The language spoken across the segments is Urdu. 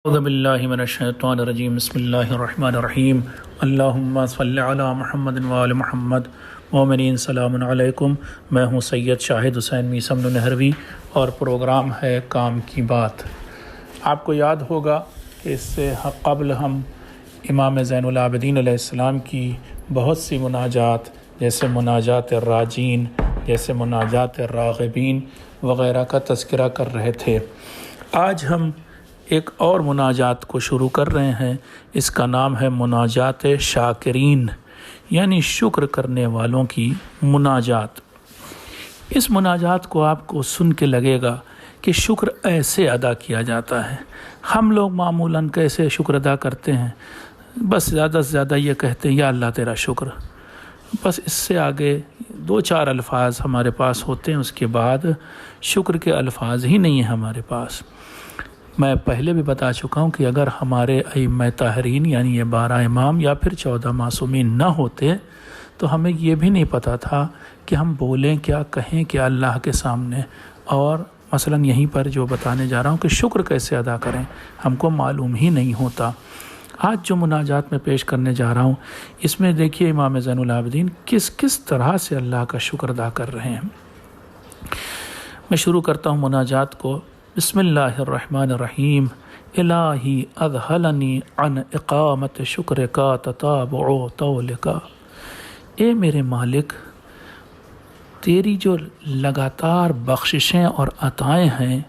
اعوذ باللہ من الشیطان الرجیم بسم اللہ الرحمن الرحیم اللہم صلی علی محمد وآل محمد مومنین سلام علیکم۔ میں ہوں سید شاہد حسین میثم نہروی اور پروگرام ہے کام کی بات۔ آپ کو یاد ہوگا کہ اس سے قبل ہم امام زین العابدین علیہ السلام کی بہت سی مناجات جیسے مناجات الراجین، جیسے مناجات الراغبین وغیرہ کا تذکرہ کر رہے تھے۔ آج ہم ایک اور مناجات کو شروع کر رہے ہیں۔ اس کا نام ہے مناجات شاکرین، یعنی شکر کرنے والوں کی مناجات۔ اس مناجات کو آپ کو سن کے لگے گا کہ شکر ایسے ادا کیا جاتا ہے۔ ہم لوگ معمولاً کیسے شکر ادا کرتے ہیں؟ بس زیادہ سے زیادہ یہ کہتے ہیں یا اللہ تیرا شکر، بس اس سے آگے دو چار الفاظ ہمارے پاس ہوتے ہیں، اس کے بعد شکر کے الفاظ ہی نہیں ہیں ہمارے پاس۔ میں پہلے بھی بتا چکا ہوں کہ اگر ہمارے ائمہ طاہرین یعنی یہ 12 امام یا پھر 14 معصومین نہ ہوتے تو ہمیں یہ بھی نہیں پتہ تھا کہ ہم بولیں کیا، کہیں کیا اللہ کے سامنے، اور مثلا یہیں پر جو بتانے جا رہا ہوں کہ شکر کیسے ادا کریں ہم کو معلوم ہی نہیں ہوتا۔ آج جو مناجات میں پیش کرنے جا رہا ہوں اس میں دیکھیے امام زین العابدین کس طرح سے اللہ کا شکر ادا کر رہے ہیں۔ میں شروع کرتا ہوں مناجات کو۔ بسم اللہ الرحمن الرحیم۔ الہی اذہلنی عن اقامت شکر کا تتابع طول کا۔ اے میرے مالک، تیری جو لگاتار بخششیں اور عطائیں ہیں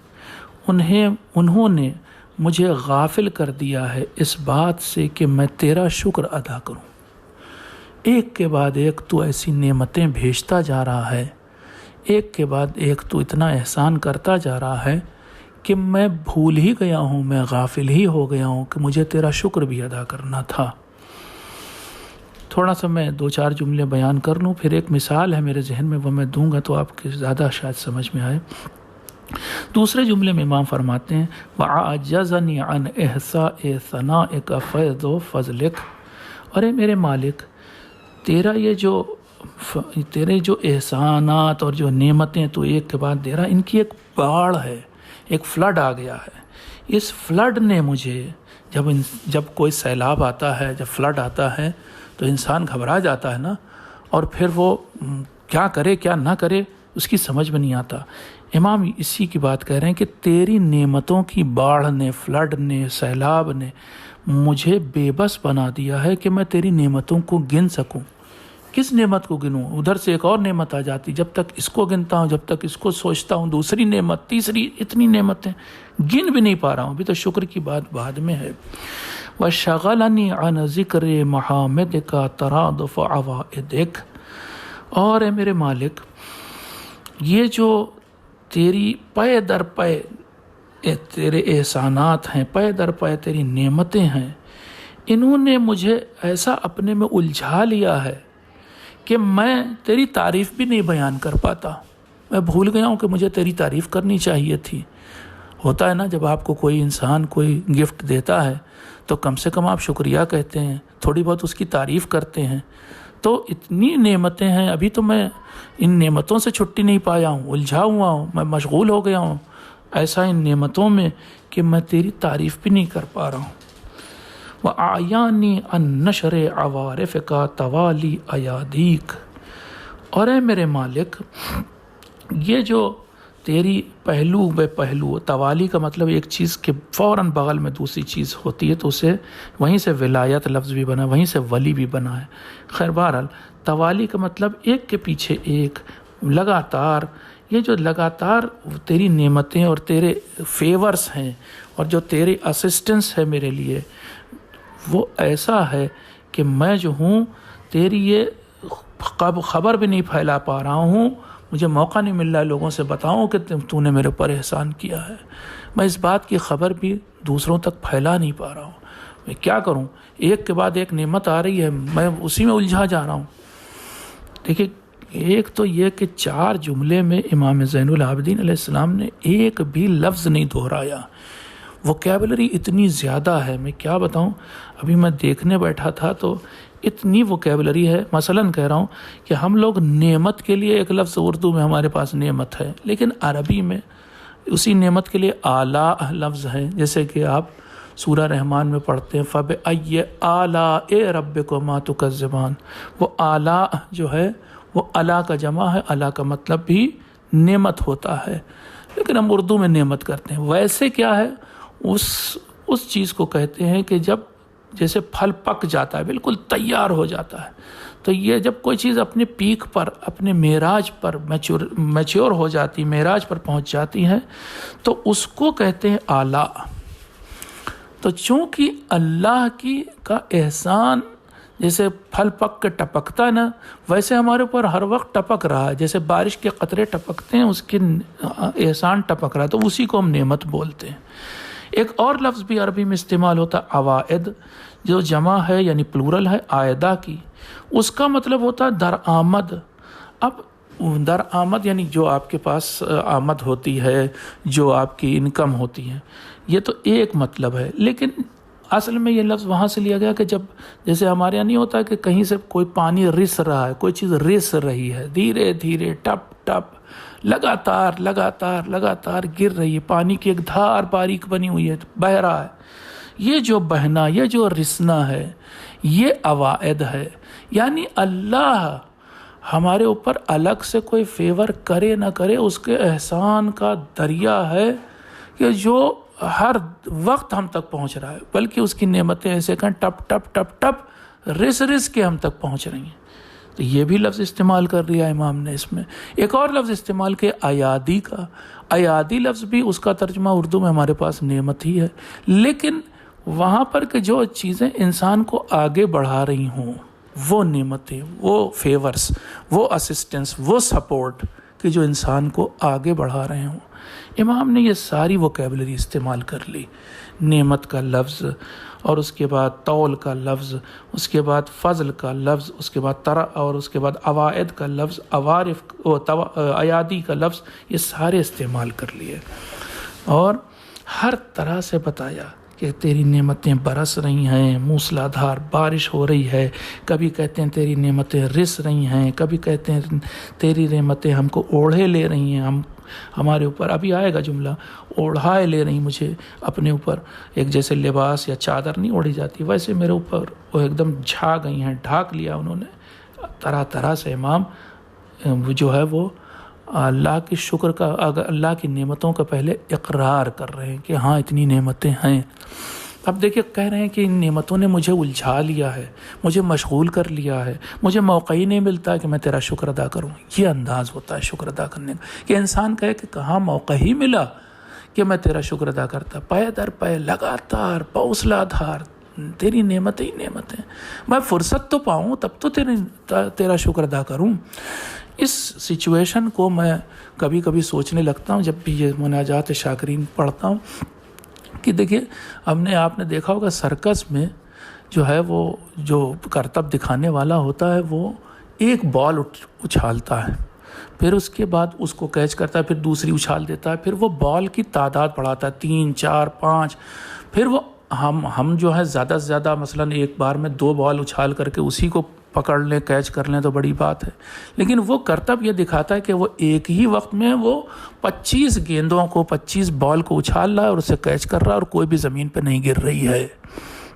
انہوں نے مجھے غافل کر دیا ہے اس بات سے کہ میں تیرا شکر ادا کروں۔ ایک کے بعد ایک تو ایسی نعمتیں بھیجتا جا رہا ہے، ایک کے بعد ایک تو اتنا احسان کرتا جا رہا ہے کہ میں بھول ہی گیا ہوں، میں غافل ہی ہو گیا ہوں کہ مجھے تیرا شکر بھی ادا کرنا تھا۔ تھوڑا سا میں دو چار جملے بیان کر لوں، پھر ایک مثال ہے میرے ذہن میں وہ میں دوں گا تو آپ کے زیادہ شاید سمجھ میں آئے۔ دوسرے جملے میں امام فرماتے ہیں وَعَجَزَنِي عَنْ إِحْصَاءِ ثَنَائِكَ فَيْضُ فَضْلِكَ۔ اور اے میرے مالک، تیرے جو احسانات اور جو نعمتیں تو ایک کے بعد دے رہا، ان کی ایک باڑھ ہے، ایک فلڈ آ گیا ہے۔ اس فلڈ نے مجھے جب کوئی سیلاب آتا ہے، جب فلڈ آتا ہے تو انسان گھبرا جاتا ہے نا، اور پھر وہ کیا کرے کیا نہ کرے اس کی سمجھ میں نہیں آتا۔ امام اسی کی بات کہہ رہے ہیں کہ تیری نعمتوں کی باڑھ نے، فلڈ نے، سیلاب نے مجھے بے بس بنا دیا ہے کہ میں تیری نعمتوں کو گن سکوں۔ کس نعمت کو گنوں؟ ادھر سے ایک اور نعمت آ جاتی، جب تک اس کو گنتا ہوں، جب تک اس کو سوچتا ہوں، دوسری نعمت، تیسری، اتنی نعمتیں گن بھی نہیں پا رہا ہوں۔ ابھی تو شکر کی بات بعد میں ہے۔ وَشَغَلَنِي عَنْ ذِكْرِ مَحَامِدِكَ تَرَادُفَ عَوَائِدِكَ۔ اور اے میرے مالک، یہ جو تیری پے در پے تیرے احسانات ہیں، پے در پے تیری نعمتیں ہیں، انہوں نے مجھے ایسا اپنے میں الجھا لیا ہے کہ میں تیری تعریف بھی نہیں بیان کر پاتا۔ میں بھول گیا ہوں کہ مجھے تیری تعریف کرنی چاہیے تھی۔ ہوتا ہے نا، جب آپ کو کوئی انسان کوئی گفٹ دیتا ہے تو کم سے کم آپ شکریہ کہتے ہیں، تھوڑی بہت اس کی تعریف کرتے ہیں۔ تو اتنی نعمتیں ہیں، ابھی تو میں ان نعمتوں سے چھٹی نہیں پایا ہوں، الجھا ہوا ہوں، میں مشغول ہو گیا ہوں ایسا ان نعمتوں میں کہ میں تیری تعریف بھی نہیں کر پا رہا ہوں۔ وَأَعْيَانِي عَنْ نَشْرِ عَوَارِفِكَ تَوَالِي أَيَادِيكَ۔ اور اے میرے مالک، یہ جو تیری پہلو بے پہلو، توالی کا مطلب ایک چیز کے فوراً بغل میں دوسری چیز ہوتی ہے تو اسے وہیں سے ولایت لفظ بھی بنا، وہیں سے ولی بھی بنا ہے۔ خیر بہرحال توالی کا مطلب ایک کے پیچھے ایک، لگاتار، یہ جو لگاتار تیری نعمتیں اور تیرے فیورز ہیں اور جو تیری اسسٹنس ہے میرے لیے، وہ ایسا ہے کہ میں جو ہوں تیری یہ خبر بھی نہیں پھیلا پا رہا ہوں، مجھے موقع نہیں مل رہا ہے لوگوں سے بتاؤں کہ تو نے میرے اوپر احسان کیا ہے۔ میں اس بات کی خبر بھی دوسروں تک پھیلا نہیں پا رہا ہوں۔ میں کیا کروں؟ ایک کے بعد ایک نعمت آ رہی ہے، میں اسی میں الجھا جا رہا ہوں۔ دیکھیے، ایک تو یہ کہ 4 جملے میں امام زین العابدین علیہ السلام نے ایک بھی لفظ نہیں دہرایا۔ ووکیبلری اتنی زیادہ ہے، میں کیا بتاؤں۔ ابھی میں دیکھنے بیٹھا تھا تو اتنی ووکیبلری ہے۔ مثلاً کہہ رہا ہوں کہ ہم لوگ نعمت کے لیے ایک لفظ اردو میں ہمارے پاس نعمت ہے، لیکن عربی میں اسی نعمت کے لیے اعلیٰ لفظ ہے، جیسے کہ آپ سورہ رحمان میں پڑھتے ہیں فَبِأَيِّ آلَاءِ رَبِّكُمَا تُكَذِّبَانِ، وہ آلاء جو ہے وہ الا کا جمع ہے، الا کا مطلب بھی نعمت ہوتا ہے، لیکن ہم اردو میں نعمت کرتے ہیں۔ ویسے کیا ہے، اس چیز کو کہتے ہیں کہ جب جیسے پھل پک جاتا ہے، بالکل تیار ہو جاتا ہے، تو یہ جب کوئی چیز اپنے پیک پر، اپنے معراج پر میچور ہو جاتی، معراج پر پہنچ جاتی ہے، تو اس کو کہتے ہیں آلا۔ تو چونکہ اللہ کا احسان جیسے پھل پک کے ٹپکتا ہے نا، ویسے ہمارے اوپر ہر وقت ٹپک رہا ہے، جیسے بارش کے قطرے ٹپکتے ہیں، اس کے احسان ٹپک رہا ہے، تو اسی کو ہم نعمت بولتے ہیں۔ ایک اور لفظ بھی عربی میں استعمال ہوتا ہے عوائد، جو جمع ہے یعنی پلورل ہے عائدہ کی، اس کا مطلب ہوتا ہے درآمد۔ اب درآمد یعنی جو آپ کے پاس آمد ہوتی ہے، جو آپ کی انکم ہوتی ہے، یہ تو ایک مطلب ہے، لیکن اصل میں یہ لفظ وہاں سے لیا گیا کہ جب جیسے ہمارے یہاں نہیں ہوتا کہ کہیں سے کوئی پانی رس رہا ہے، کوئی چیز رس رہی ہے، دھیرے دھیرے ٹپ ٹپ لگاتار گر رہی ہے، پانی کی ایک دھار باریک بنی ہوئی ہے، بہہ رہا ہے، یہ جو بہنا، یہ جو رسنا ہے، یہ عوائد ہے۔ یعنی اللہ ہمارے اوپر الگ سے کوئی فیور کرے نہ کرے، اس کے احسان کا دریا ہے کہ جو ہر وقت ہم تک پہنچ رہا ہے، بلکہ اس کی نعمتیں ایسے کہیں ٹپ ٹپ ٹپ ٹپ رس کے ہم تک پہنچ رہی ہیں۔ تو یہ بھی لفظ استعمال کر رہا ہے امام نے اس میں۔ ایک اور لفظ استعمال کیا ایادی کا، ایادی لفظ بھی اس کا ترجمہ اردو میں ہمارے پاس نعمت ہی ہے، لیکن وہاں پر کہ جو چیزیں انسان کو آگے بڑھا رہی ہوں، وہ نعمتیں، وہ فیورز، وہ اسسٹنس، وہ سپورٹ کہ جو انسان کو آگے بڑھا رہے ہوں، امام نے یہ ساری ووکیبلری استعمال کر لی۔ نعمت کا لفظ، اور اس کے بعد طول کا لفظ، اس کے بعد فضل کا لفظ، اس کے بعد اور اس کے بعد عوائد کا لفظ، عوارف ایادی کا لفظ، یہ سارے استعمال کر لیے، اور ہر طرح سے بتایا کہ تیری نعمتیں برس رہی ہیں، موسلا دھار بارش ہو رہی ہے، کبھی کہتے ہیں تیری نعمتیں رس رہی ہیں، کبھی کہتے ہیں تیری نعمتیں ہم کو اوڑھے لے رہی ہیں، ہمارے اوپر ابھی آئے گا جملہ، اوڑھائے لے رہی مجھے اپنے اوپر، ایک جیسے لباس یا چادر نہیں اوڑھی جاتی، ویسے میرے اوپر وہ ایک دم چھا گئی ہیں، ڈھانک لیا انہوں نے۔ طرح طرح سے امام جو ہے وہ اللہ کی شکر کا، اللہ کی نعمتوں کا پہلے اقرار کر رہے ہیں کہ ہاں اتنی نعمتیں ہیں۔ اب دیکھیں کہہ رہے ہیں کہ ان نعمتوں نے مجھے الجھا لیا ہے، مجھے مشغول کر لیا ہے، مجھے موقع ہی نہیں ملتا کہ میں تیرا شکر ادا کروں۔ یہ انداز ہوتا ہے شکر ادا کرنے کا کہ انسان کہے کہ کہاں موقع ہی ملا کہ میں تیرا شکر ادا کرتا، پے در پے لگاتار موسلا دھار تیری نعمتیں ہی نعمتیں، میں فرصت تو پاؤں تب تو تیرا شکر ادا کروں۔ اس سچویشن کو میں کبھی کبھی سوچنے لگتا ہوں جب بھی یہ مناجات شاکرین پڑھتا ہوں کہ دیکھیے آپ نے دیکھا ہوگا سرکس میں جو ہے وہ جو کرتب دکھانے والا ہوتا ہے وہ ایک بال اچھالتا ہے، پھر اس کے بعد اس کو کیچ کرتا ہے، پھر دوسری اچھال دیتا ہے، پھر وہ بال کی تعداد بڑھاتا ہے 3 4 5، پھر وہ ہم جو ہے زیادہ سے زیادہ مثلاً ایک بار میں 2 بال اچھال کر کے اسی کو پکڑ لیں، کیچ کر لیں تو بڑی بات ہے، لیکن وہ کرتب یہ دکھاتا ہے کہ وہ ایک ہی وقت میں وہ 25 گیندوں کو 25 بال کو اچھال رہا ہے اور اسے کیچ کر رہا ہے اور کوئی بھی زمین پہ نہیں گر رہی ہے،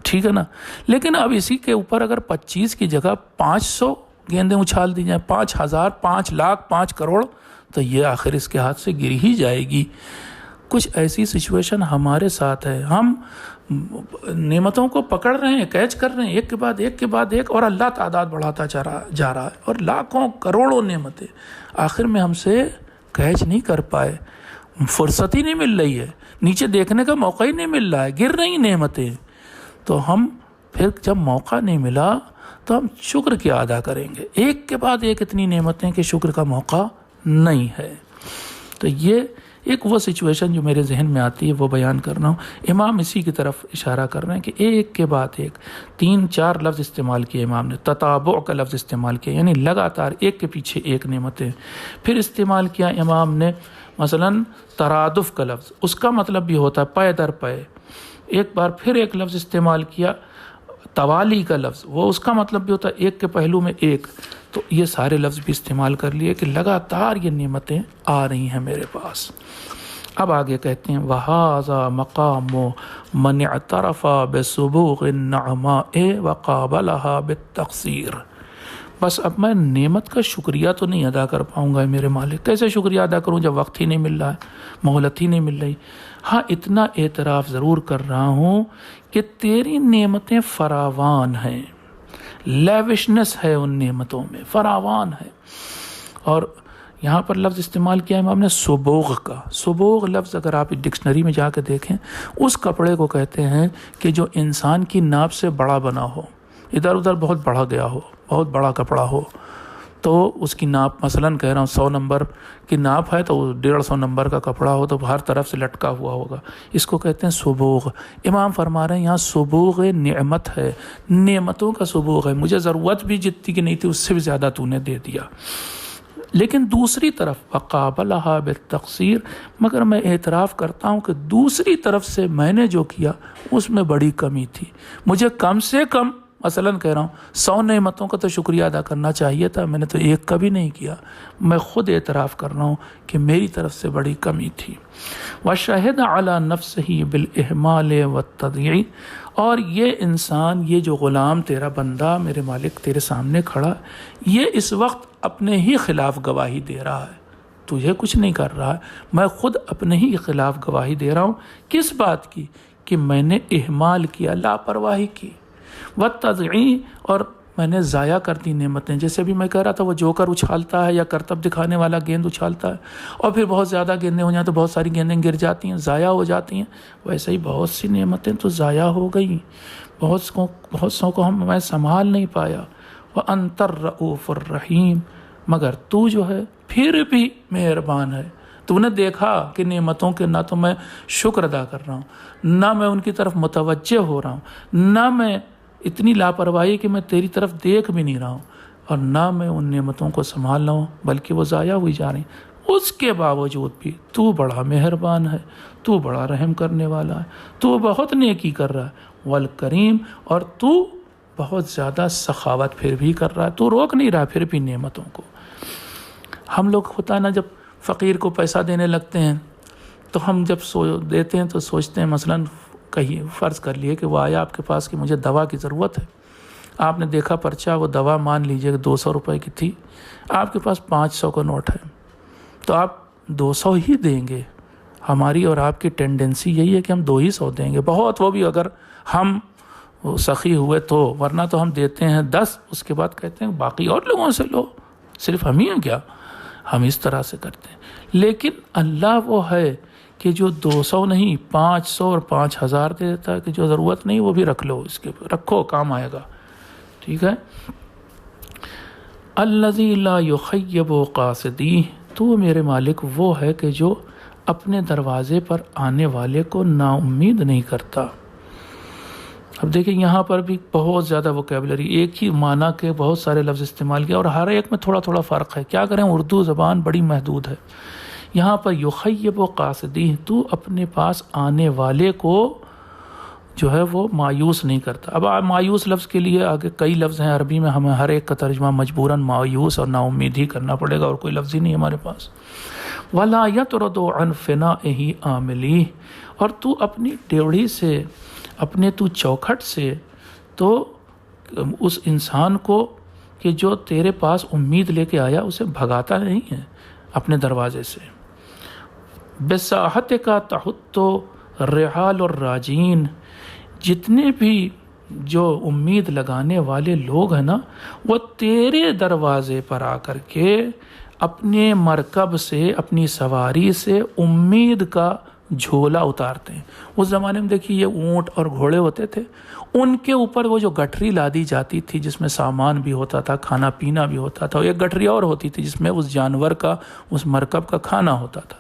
ٹھیک ہے نا۔ لیکن اب اسی کے اوپر اگر 25 کی جگہ 500 گیندیں اچھال دی جائیں، 5000 5 لاکھ 5 کروڑ، تو یہ آخر اس کے ہاتھ سے گر ہی جائے گی۔ کچھ ایسی سچویشن ہمارے ساتھ ہے، ہم نعمتوں کو پکڑ رہے ہیں، کیچ کر رہے ہیں ایک کے بعد ایک، اور اللہ تعداد بڑھاتا جا رہا ہے، اور لاکھوں کروڑوں نعمتیں آخر میں ہم سے کیچ نہیں کر پائے، فرصت ہی نہیں مل رہی ہے، نیچے دیکھنے کا موقع ہی نہیں مل رہا ہے، گر رہی نعمتیں۔ تو ہم پھر جب موقع نہیں ملا تو ہم شکر کیا ادا کریں گے؟ ایک کے بعد ایک اتنی نعمتیں کہ شکر کا موقع نہیں ہے۔ تو یہ ایک وہ سچویشن جو میرے ذہن میں آتی ہے وہ بیان کر رہا ہوں۔ امام اسی کی طرف اشارہ کر رہے ہیں کہ ایک کے بعد ایک 3 4 لفظ استعمال کیے امام نے، تتابع کا لفظ استعمال کیا، یعنی لگاتار ایک کے پیچھے ایک نعمتیں۔ پھر استعمال کیا امام نے مثلاً ترادف کا لفظ، اس کا مطلب بھی ہوتا ہے پے در پے۔ ایک بار پھر ایک لفظ استعمال کیا توالی کا لفظ، وہ اس کا مطلب بھی ہوتا ہے ایک کے پہلو میں ایک۔ تو یہ سارے لفظ بھی استعمال کر لیے کہ لگاتار یہ نعمتیں آ رہی ہیں میرے پاس۔ اب آگے کہتے ہیں وَهَذَا مَقَامُ مَنِ اعْتَرَفَ بِسُبُوغِ النَّعْمَاءِ وَقَابَلَهَا بِالتَّقْصِيرِ۔ بس اب میں نعمت کا شکریہ تو نہیں ادا کر پاؤں گا میرے مالک، کیسے شکریہ ادا کروں جب وقت ہی نہیں مل رہا ہے، مہلت ہی نہیں مل رہی۔ ہاں اتنا اعتراف ضرور کر رہا ہوں کہ تیری نعمتیں فراوان ہیں، لیوشنس ہے ان نعمتوں میں، فراوان ہے۔ اور یہاں پر لفظ استعمال کیا ہے امام نے سبوغ کا۔ سبوغ لفظ اگر آپ ڈکشنری میں جا کے دیکھیں، اس کپڑے کو کہتے ہیں کہ جو انسان کی ناپ سے بڑا بنا ہو، ادھر ادھر بہت بڑھا گیا ہو، بہت بڑا کپڑا ہو، تو اس کی ناپ مثلاً کہہ رہا ہوں 100 نمبر کی ناپ ہے تو 150 نمبر کا کپڑا ہو تو ہر طرف سے لٹکا ہوا ہوگا، اس کو کہتے ہیں سبوغ۔ امام فرما رہے ہیں یہاں سبوغ نعمت ہے، نعمتوں کا سبوغ ہے، مجھے ضرورت بھی جتنی کی نہیں تھی اس سے بھی زیادہ تو نے دے دیا۔ لیکن دوسری طرف وقابلها بالتقصیر، مگر میں اعتراف کرتا ہوں کہ دوسری طرف سے میں نے جو کیا اس میں بڑی کمی تھی، مجھے کم سے کم مثلاً کہہ رہا ہوں 100 نعمتوں کا تو شکریہ ادا کرنا چاہیے تھا، میں نے تو ایک کا بھی نہیں کیا۔ میں خود اعتراف کر رہا ہوں کہ میری طرف سے بڑی کمی تھی۔ وشہد علی نفسہ بالاہمال والتضییع، اور یہ انسان، یہ جو غلام تیرا بندہ میرے مالک تیرے سامنے کھڑا، یہ اس وقت اپنے ہی خلاف گواہی دے رہا ہے، تجھے کچھ نہیں کر رہا ہے، میں خود اپنے ہی خلاف گواہی دے رہا ہوں۔ کس بات کی؟ کہ میں نے اہمال کیا، لاپرواہی کی، والتضییع، اور میں نے ضائع کر دی نعمتیں۔ جیسے بھی میں کہہ رہا تھا وہ جوکر اچھالتا ہے یا کرتب دکھانے والا گیند اچھالتا ہے اور پھر بہت زیادہ گیندیں ہو جائیں تو بہت ساری گیندیں گر جاتی ہیں، ضائع ہو جاتی ہیں، ویسے ہی بہت سی نعمتیں تو ضائع ہو گئیں، بہت سو کو میں سنبھال نہیں پایا۔ وَأَنْتَ الرَّؤُوفُ الرَّحِيمُ، مگر تو جو ہے پھر بھی مہربان ہے۔ تو نے دیکھا کہ نعمتوں کے نہ تو میں شکر ادا کر رہا ہوں، نہ میں ان کی طرف متوجہ ہو رہا ہوں، نہ میں اتنی لاپرواہی کہ میں تیری طرف دیکھ بھی نہیں رہا ہوں، اور نہ میں ان نعمتوں کو سنبھال رہا ہوں بلکہ وہ ضائع ہوئی جا رہی ہیں۔ اس کے باوجود بھی تو بڑا مہربان ہے، تو بڑا رحم کرنے والا ہے، تو بہت نیکی کر رہا ہے، والکریم، اور تو بہت زیادہ سخاوت پھر بھی کر رہا ہے، تو روک نہیں رہا پھر بھی نعمتوں کو۔ ہم لوگ ہوتا ہے نا، جب فقیر کو پیسہ دینے لگتے ہیں تو ہم جب دیتے ہیں تو سوچتے ہیں، مثلاً کہیں فرض کر لیے کہ وہ آیا آپ کے پاس کہ مجھے دوا کی ضرورت ہے، آپ نے دیکھا پرچہ، وہ دوا مان لیجئے کہ 200 روپے کی تھی، آپ کے پاس 500 کا نوٹ ہے تو آپ 200 ہی دیں گے۔ ہماری اور آپ کی ٹینڈنسی یہی ہے کہ ہم 200 دیں گے، بہت، وہ بھی اگر ہم سخی ہوئے تو، ورنہ تو ہم دیتے ہیں 10، اس کے بعد کہتے ہیں باقی اور لوگوں سے لو، صرف ہم ہی ہیں کیا؟ ہم اس طرح سے کرتے ہیں۔ لیکن اللہ وہ ہے کہ جو 200 نہیں 500 اور 5000 دے دیتا ہے، کہ جو ضرورت نہیں وہ بھی رکھ لو، اس کے رکھو، کام آئے گا، ٹھیک ہے۔ الذی لا یخیب قاصدیہ، تو میرے مالک وہ ہے کہ جو اپنے دروازے پر آنے والے کو نا امید نہیں کرتا۔ اب دیکھیں یہاں پر بھی بہت زیادہ ووکیبلری، ایک ہی معنی کے بہت سارے لفظ استعمال کیا اور ہر ایک میں تھوڑا تھوڑا فرق ہے، کیا کریں، اردو زبان بڑی محدود ہے۔ یہاں پر یخیب قاصدیہ، تو اپنے پاس آنے والے کو جو ہے وہ مایوس نہیں کرتا۔ اب مایوس لفظ کے لیے آگے کئی لفظ ہیں عربی میں، ہمیں ہر ایک کا ترجمہ مجبوراً مایوس اور نا امید ہی کرنا پڑے گا، اور کوئی لفظ ہی نہیں ہمارے پاس۔ وَلَا يَطْرُدُ عَنْ فِنَائِهِ عَامِلِيهِ، اور تو اپنی ڈیوڑھی سے، اپنے تو چوکھٹ سے، تو اس انسان کو کہ جو تیرے پاس امید لے کے آیا اسے بھگاتا نہیں ہے اپنے دروازے سے۔ بِسَاحَتِكَ تَحُطُّ الرِّحَالُ الرَّاجِينَ، جتنے بھی جو امید لگانے والے لوگ ہیں نا، وہ تیرے دروازے پر آ کر کے اپنے مرکب سے، اپنی سواری سے امید کا جھولا اتارتے ہیں۔ اس زمانے میں دیکھیے یہ اونٹ اور گھوڑے ہوتے تھے، ان کے اوپر وہ جو گٹھری لادی جاتی تھی جس میں سامان بھی ہوتا تھا، کھانا پینا بھی ہوتا تھا، ایک گٹھری اور ہوتی تھی جس میں اس جانور کا، اس مرکب کا کھانا ہوتا تھا،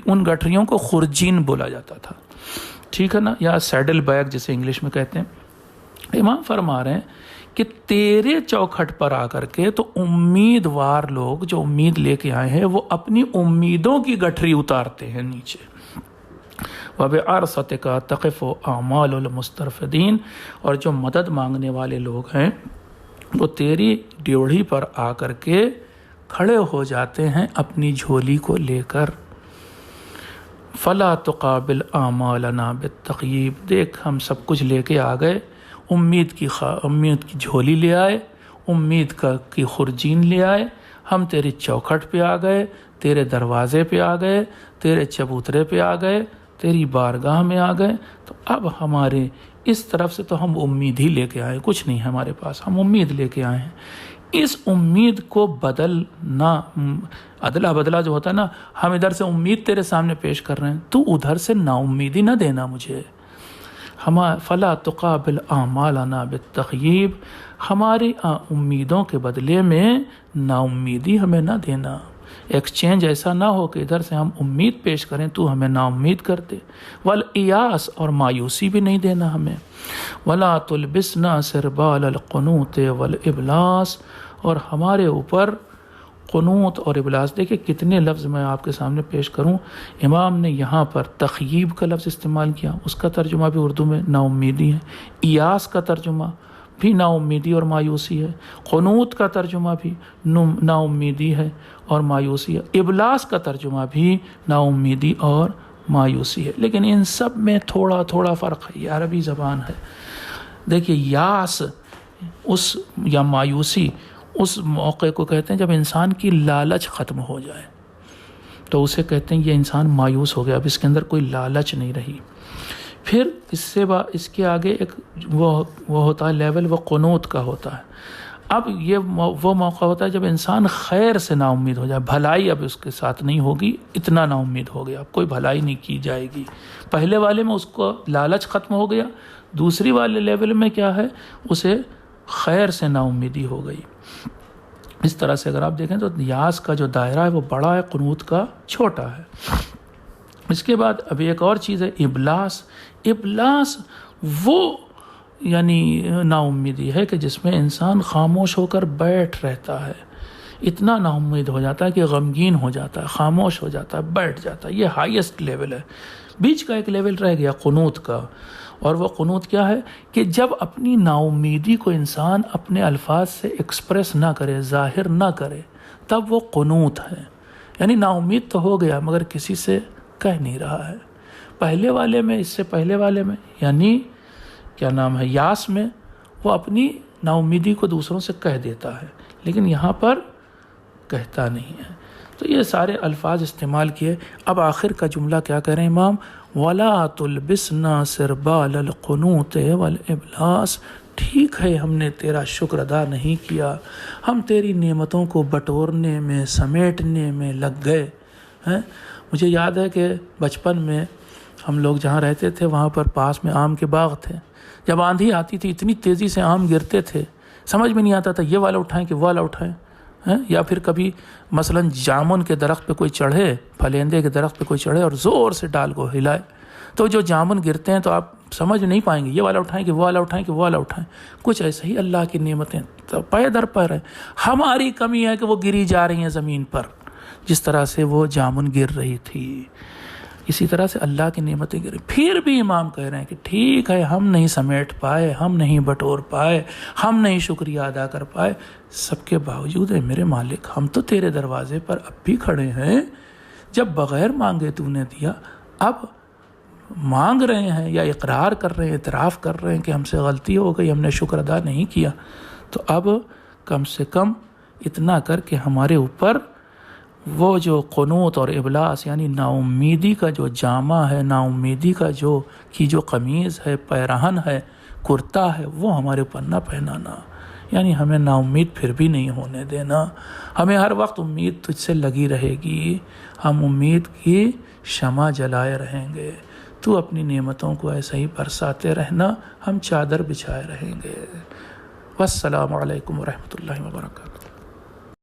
ان گٹھریوں کو خرجین بولا جاتا تھا، ٹھیک ہے نا، یا سیڈل بیگ جسے انگلش میں کہتے ہیں۔ امام فرما رہے ہیں کہ تیرے چوکھٹ پر آ کر کے تو امیدوار لوگ جو امید لے کے آئے ہیں وہ اپنی امیدوں کی گٹھری اتارتے ہیں نیچے۔ وَبِعَرْصَتِكَ تَقِفُ أَعْمَالُ الْمُسْتَرْفِدِينَ، اور جو مدد مانگنے والے لوگ ہیں وہ تیری ڈیوڑھی پر آ کر کے کھڑے ہو جاتے ہیں اپنی جھولی کو لے کر۔ فلا تقابل اعمالنا بالتخیب، دیکھ ہم سب کچھ لے کے آ گئے، امید کی جھولی لے آئے، امید کی خرجین لے آئے، ہم تیری چوکھٹ پہ آ گئے، تیرے دروازے پہ آ گئے، تیرے چبوترے پہ آ گئے، تیری بارگاہ میں آ گئے، تو اب ہمارے اس طرف سے تو ہم امید ہی لے کے آئے، کچھ نہیں ہے ہمارے پاس، ہم امید لے کے آئے ہیں۔ اس امید کو بدلنا، ادلا بدلا جو ہوتا ہے نا، ہم ادھر سے امید تیرے سامنے پیش کر رہے ہیں، تو ادھر سے نا امیدی نہ دینا مجھے۔ فلا تقابل اعمالنا بالتخیب، ہماری امیدوں کے بدلے میں نا امیدی ہمیں نہ دینا، ایکسچینج ایسا نہ ہو کہ ادھر سے ہم امید پیش کریں تو ہمیں نا امید کر دے، والیاس اور مایوسی بھی نہیں دینا ہمیں، ولا تلبسنا سربال القنوط والابلاس، اور ہمارے اوپر قنوط اور ابلاس۔ دیکھیں کتنے لفظ میں آپ کے سامنے پیش کروں، امام نے یہاں پر تخیب کا لفظ استعمال کیا، اس کا ترجمہ بھی اردو میں نا امیدی ہے، ایاس کا ترجمہ بھی نا امیدی اور مایوسی ہے، قنوط کا ترجمہ بھی نا امیدی ہے اور مایوسی ہے، ابلاس کا ترجمہ بھی نا امیدی اور مایوسی ہے، لیکن ان سب میں تھوڑا تھوڑا فرق ہے، یہ عربی زبان ہے۔ دیکھیے یاس یا مایوسی اس موقع کو کہتے ہیں جب انسان کی لالچ ختم ہو جائے، تو اسے کہتے ہیں یہ انسان مایوس ہو گیا، اب اس کے اندر کوئی لالچ نہیں رہی۔ پھر اس کے آگے ایک وہ ہوتا ہے لیول، وہ قنوط کا ہوتا ہے۔ اب یہ وہ موقع ہوتا ہے جب انسان خیر سے نا امید ہو جائے، بھلائی اب اس کے ساتھ نہیں ہوگی، اتنا نا امید ہو گیا، اب کوئی بھلائی نہیں کی جائے گی۔ پہلے والے میں اس کو لالچ ختم ہو گیا، دوسری والے لیول میں کیا ہے، اسے خیر سے نا امیدی ہو گئی۔ اس طرح سے اگر آپ دیکھیں تو یاس کا جو دائرہ ہے وہ بڑا ہے، قنوط کا چھوٹا ہے۔ اس کے بعد ابھی ایک اور چیز ہے ابلاس۔ ابلاس وہ یعنی نا امیدی ہے کہ جس میں انسان خاموش ہو کر بیٹھ رہتا ہے، اتنا نا امید ہو جاتا ہے کہ غمگین ہو جاتا ہے، خاموش ہو جاتا ہے، بیٹھ جاتا ہے، یہ ہائیسٹ لیول ہے۔ بیچ کا ایک لیول رہ گیا قنوط کا، اور وہ قنوط کیا ہے کہ جب اپنی نا امیدی کو انسان اپنے الفاظ سے ایکسپریس نہ کرے، ظاہر نہ کرے، تب وہ قنوط ہے، یعنی نا امید تو ہو گیا مگر کسی سے کہہ نہیں رہا ہے۔ پہلے والے میں، اس سے پہلے والے میں یعنی کیا نام ہے، یاس میں، وہ اپنی نا امیدی کو دوسروں سے کہہ دیتا ہے، لیکن یہاں پر کہتا نہیں ہے۔ تو یہ سارے الفاظ استعمال کیے۔ اب آخر کا جملہ کیا کہہ رہے ہیں امام، وَلَا تُلْبِسْنَا سِرْبَالَ الْقُنُوطِ وَالْإِبْلَاسِ، ٹھیک ہے ہم نے تیرا شکر ادا نہیں کیا، ہم تیری نعمتوں کو بٹورنے میں، سمیٹنے میں لگ گئے ہیں۔ مجھے یاد ہے کہ بچپن میں ہم لوگ جہاں رہتے تھے وہاں پر پاس میں آم کے باغ تھے، جب آندھی آتی تھی اتنی تیزی سے آم گرتے تھے، سمجھ میں نہیں آتا تھا یہ والا اٹھائیں کہ وہ والا اٹھائیں، یا پھر کبھی مثلا جامن کے درخت پہ کوئی چڑھے، پھلندے کے درخت پہ کوئی چڑھے اور زور سے ڈال کو ہلائے، تو جو جامن گرتے ہیں تو آپ سمجھ نہیں پائیں گے یہ والا اٹھائیں کہ وہ والا اٹھائیں کہ وہ والا اٹھائیں۔ کچھ ایسے ہی اللہ کی نعمتیں پے در پے ہیں، ہماری کمی ہے کہ وہ گری جا رہی ہیں زمین پر، جس طرح سے وہ جامن گر رہی تھی، اسی طرح سے اللہ کی نعمتیں گریں۔ پھر بھی امام کہہ رہے ہیں کہ ٹھیک ہے ہم نہیں سمیٹ پائے، ہم نہیں بٹور پائے، ہم نہیں شکریہ ادا کر پائے، سب کے باوجود ہے میرے مالک ہم تو تیرے دروازے پر اب بھی کھڑے ہیں، جب بغیر مانگے تو نے دیا، اب مانگ رہے ہیں یا اقرار کر رہے ہیں، اعتراف کر رہے ہیں کہ ہم سے غلطی ہو گئی، ہم نے شکر ادا نہیں کیا، تو اب کم سے کم اتنا کر کے ہمارے اوپر وہ جو قنوط اور ابلاس یعنی نا امیدی کا جو جامہ ہے، نا امیدی کا جو قمیض ہے، پیرہن ہے، کرتا ہے، وہ ہمارے اوپر نہ پہنانا، یعنی ہمیں نا امید پھر بھی نہیں ہونے دینا، ہمیں ہر وقت امید تجھ سے لگی رہے گی، ہم امید کی شمع جلائے رہیں گے، تو اپنی نعمتوں کو ایسے ہی برساتے رہنا، ہم چادر بچھائے رہیں گے۔ والسلام علیکم ورحمۃ اللہ وبرکاتہ۔